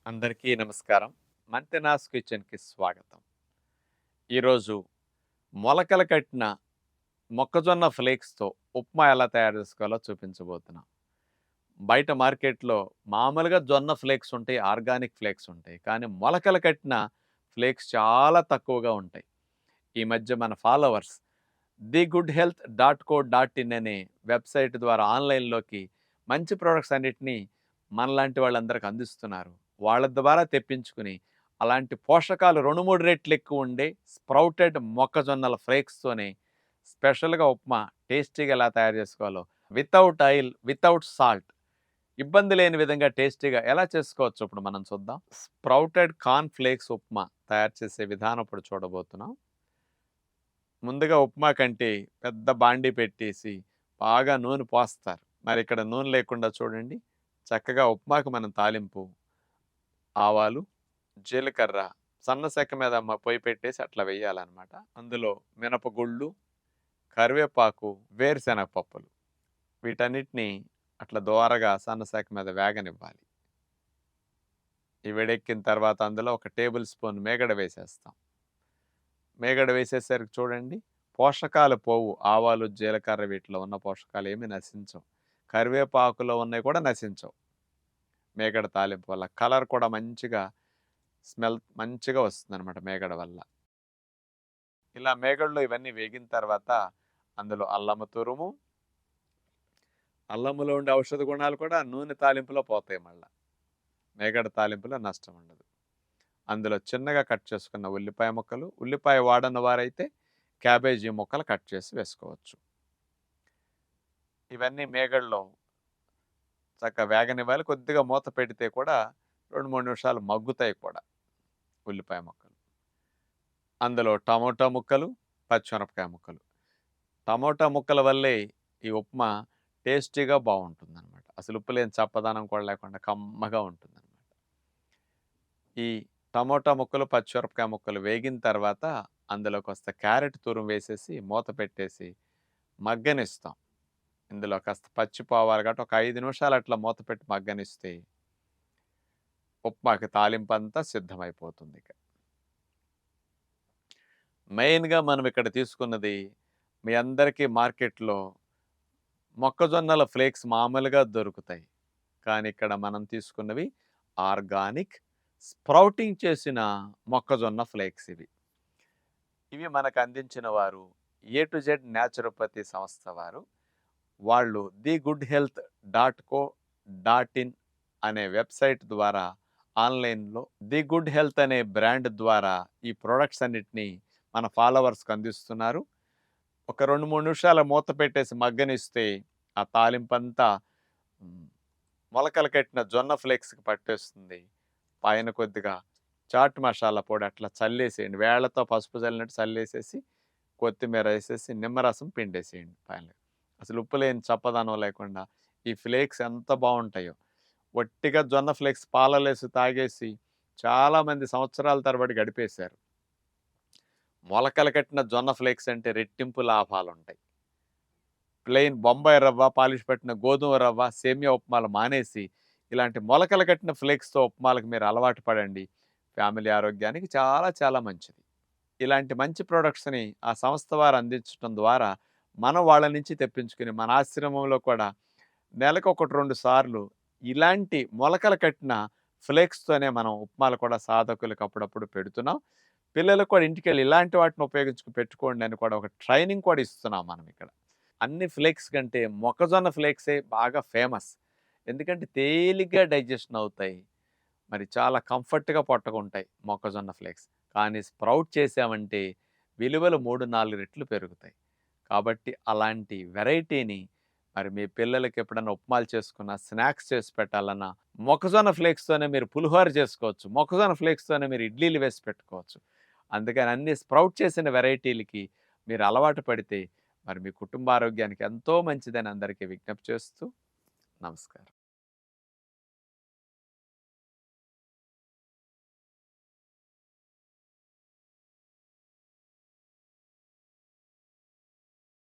అందరికీ నమస్కారం. మంతెనాస్ కిచెన్‌కి స్వాగతం. ఈరోజు మొలకలు కట్టిన మొక్కజొన్న ఫ్లేక్స్‌తో ఉప్మా ఎలా తయారు చేసుకోవాలో చూపించబోతున్నాం. బయట మార్కెట్‌లో మామూలుగా జొన్న ఫ్లేక్స్ ఉంటాయి, ఆర్గానిక్ ఫ్లేక్స్ ఉంటాయి. కానీ మొలకలు కట్టిన ఫ్లేక్స్ చాలా తక్కువగా ఉంటాయి. ఈ మధ్య మన ఫాలోవర్స్ thegoodhealth.co.in అనే వెబ్‌సైట్ ద్వారా ఆన్‌లైన్‌లోకి మంచి ప్రొడక్ట్స్ అన్నిటిని మనలాంటి వాళ్ళందరికి అందిస్తున్నారు. వాళ్ళ ద్వారా తెప్పించుకుని అలాంటి పోషకాలు 2, 3 రెట్లు ఎక్కువ ఉండే స్ప్రౌటెడ్ మొక్కజొన్నల ఫ్లేక్స్‌తోనే స్పెషల్‌గా ఉప్మా టేస్టీగా ఎలా తయారు చేసుకోవాలో వితౌట్ ఆయిల్, వితౌట్ సాల్ట్ ఇబ్బంది లేని విధంగా టేస్టీగా ఎలా చేసుకోవచ్చో ఇప్పుడు మనం చూద్దాం. స్ప్రౌటెడ్ కార్న్ ఫ్లేక్స్ ఉప్మా తయారు చేసే విధానం ఇప్పుడు చూడబోతున్నాం. ముందుగా ఉప్మా కంటే పెద్ద బాండీ పెట్టేసి బాగా నూనె పోస్తారు. మరి ఇక్కడ నూనె లేకుండా చూడండి, చక్కగా ఉప్మాకు మనం తాలింపు ఆవాలు, జీలకర్ర సన్న సెక మీద పొయ్యి పెట్టేసి అట్లా వేయాలన్నమాట. అందులో మినపగుళ్ళు, కరివేపాకు, వేరుశెనగ పప్పులు వీటన్నిటిని అట్లా దోరగా సన్న సెక మీద వేగనివ్వాలి. ఈ వేడెక్కిన తర్వాత అందులో ఒక టేబుల్ స్పూన్ మేగడ వేసేస్తాం. మేగడ వేసేసరికి చూడండి, పోషకాలు పోవు. ఆవాలు, జీలకర్ర వీటిలో ఉన్న పోషకాలు ఏమీ నశించవు. కరివేపాకులో ఉన్నవి కూడా నశించవు. మేగడ తాలింపు వల్ల కలర్ కూడా మంచిగా స్మెల్ మంచిగా వస్తుందన్నమాట మేగడ వల్ల. ఇలా మేగడలో ఇవన్నీ వేగిన తర్వాత అందులో అల్లము తురుము, అల్లములో ఉండే ఔషధ గుణాలు కూడా నూనె తాలింపులో పోతాయి మళ్ళా. మేగడ తాలింపులో నష్టం ఉండదు. అందులో చిన్నగా కట్ చేసుకున్న ఉల్లిపాయ ముక్కలు, ఉల్లిపాయ వాడని వారైతే క్యాబేజీ ముక్కలు కట్ చేసి వేసుకోవచ్చు. ఇవన్నీ మేగడలో చక్కగా వేగనివ్వాలి. కొద్దిగా మూత పెడితే కూడా 2, 3 నిమిషాలు మగ్గుతాయి కూడా ఉల్లిపాయ ముక్కలు. అందులో టమోటా ముక్కలు, పచ్చిమిరపకాయ ముక్కలు. టమోటా ముక్కల వల్లే ఈ ఉప్మా టేస్టీగా బాగుంటుందన్నమాట. అసలు ఉప్పు లేని చప్పదనం కూడా లేకుండా కమ్మగా ఉంటుందన్నమాట. ఈ టమోటా ముక్కలు, పచ్చిమిరపకాయ ముక్కలు వేగిన తర్వాత అందులో కాస్త క్యారెట్ తురుము వేసేసి మూత పెట్టేసి మగ్గనిస్తాం. ఇందులో కాస్త పచ్చి పోవాలి కాబట్టి ఒక 5 నిమిషాలు అట్లా మూత పెట్టి మగ్గనిస్తే ఉప్మాకి తాలింపంతా సిద్ధమైపోతుంది ఇక. మెయిన్‌గా మనం ఇక్కడ తీసుకున్నది మీ అందరికీ మార్కెట్‌లో మొక్కజొన్నల ఫ్లేక్స్ మామూలుగా దొరుకుతాయి. కానీ ఇక్కడ మనం తీసుకున్నవి ఆర్గానిక్ స్ప్రౌటింగ్ చేసిన మొక్కజొన్న ఫ్లేక్స్ ఇవి. ఇవి మనకు అందించిన వారు ఏ టు జెడ్ న్యాచురోపతి సంస్థ వారు. వాళ్ళు thegoodhealth.co.in అనే వెబ్‌సైట్ ద్వారా ఆన్‌లైన్‌లో ది గుడ్ హెల్త్ అనే బ్రాండ్ ద్వారా ఈ ప్రొడక్ట్స్ అన్నిటిని మన ఫాలోవర్స్‌కి అందిస్తున్నారు. ఒక 2, 3 నిమిషాలు మూత పెట్టేసి మగ్గనిస్తే ఆ తాలింపంతా హ్మ్, మొలకలు కట్టిన జొన్న ఫ్లేక్స్‌కి పట్టేస్తుంది. పైన కొద్దిగా చాట్ మసాలా పొడి అట్లా చల్లేసేయండి. వేళ్ళతో పసుపు చల్లినట్టు చల్లేసేసి, కొత్తిమీర ఏసేసి, నిమ్మరసం పిండేసేయండి పైన. అసలు ఉప్పు లేని చప్పదనం లేకుండా ఈ ఫ్లేక్స్ ఎంత బావుంటాయో. ఒట్టిగా జొన్న ఫ్లేక్స్ పాలలేసి తాగేసి చాలామంది సంవత్సరాల తరబడి గడిపేశారు. మొలకలు కట్టిన జొన్న ఫ్లేక్స్ అంటే రెట్టింపు లాభాలుంటాయి. ప్లెయిన్ బొంబాయి రవ్వ, పాలిష్ పెట్టిన గోధుమ రవ్వ, సేమియా ఉప్మాలు మానేసి, ఇలాంటి మొలకలు కట్టిన ఫ్లేక్స్‌తో ఉప్మాలకు మీరు అలవాటు పడండి. ఫ్యామిలీ ఆరోగ్యానికి చాలా చాలా మంచిది. ఇలాంటి మంచి ప్రొడక్ట్స్‌ని ఆ సంస్థ వారు అందించటం ద్వారా, మనం వాళ్ళ నుంచి తెప్పించుకుని, మన ఆశ్రమంలో కూడా నెలకు 1, 2 సార్లు ఇలాంటి మొలకలు కట్టిన ఫ్లేక్స్‌తోనే మనం ఉప్మాలు కూడా సాధకులకు అప్పుడప్పుడు పెడుతున్నాం. పిల్లలకు కూడా ఇంటికెళ్ళి ఇలాంటి వాటిని ఉపయోగించుకొని పెట్టుకోండి అని కూడా ఒక ట్రైనింగ్ కూడా ఇస్తున్నాం మనం ఇక్కడ. అన్ని ఫ్లేక్స్ కంటే మొక్కజొన్న ఫ్లేక్సే బాగా ఫేమస్. ఎందుకంటే తేలిగ్గా డైజెషన్ అవుతాయి. మరి చాలా కంఫర్ట్‌గా పొట్టకుంటాయి మొక్కజొన్న ఫ్లేక్స్. కానీ స్ప్రౌట్ చేసామంటే విలువలు 3, 4 రెట్లు పెరుగుతాయి. కాబట్టి అలాంటి వెరైటీని మరి మీ పిల్లలకి ఎప్పుడన్నా ఉప్మాలు చేసుకున్నా, స్నాక్స్ చేసి పెట్టాలన్నా మొక్కజొన్న ఫ్లేక్స్‌తోనే మీరు పులిహోర చేసుకోవచ్చు. మొక్కజొన్న ఫ్లేక్స్‌తోనే మీరు ఇడ్లీలు వేసి పెట్టుకోవచ్చు. అందుకని అన్ని స్ప్రౌట్ చేసిన వెరైటీలకి మీరు అలవాటు పడితే మరి మీ కుటుంబ ఆరోగ్యానికి ఎంతో మంచిదని అందరికీ విజ్ఞప్తి చేస్తూ నమస్కారం.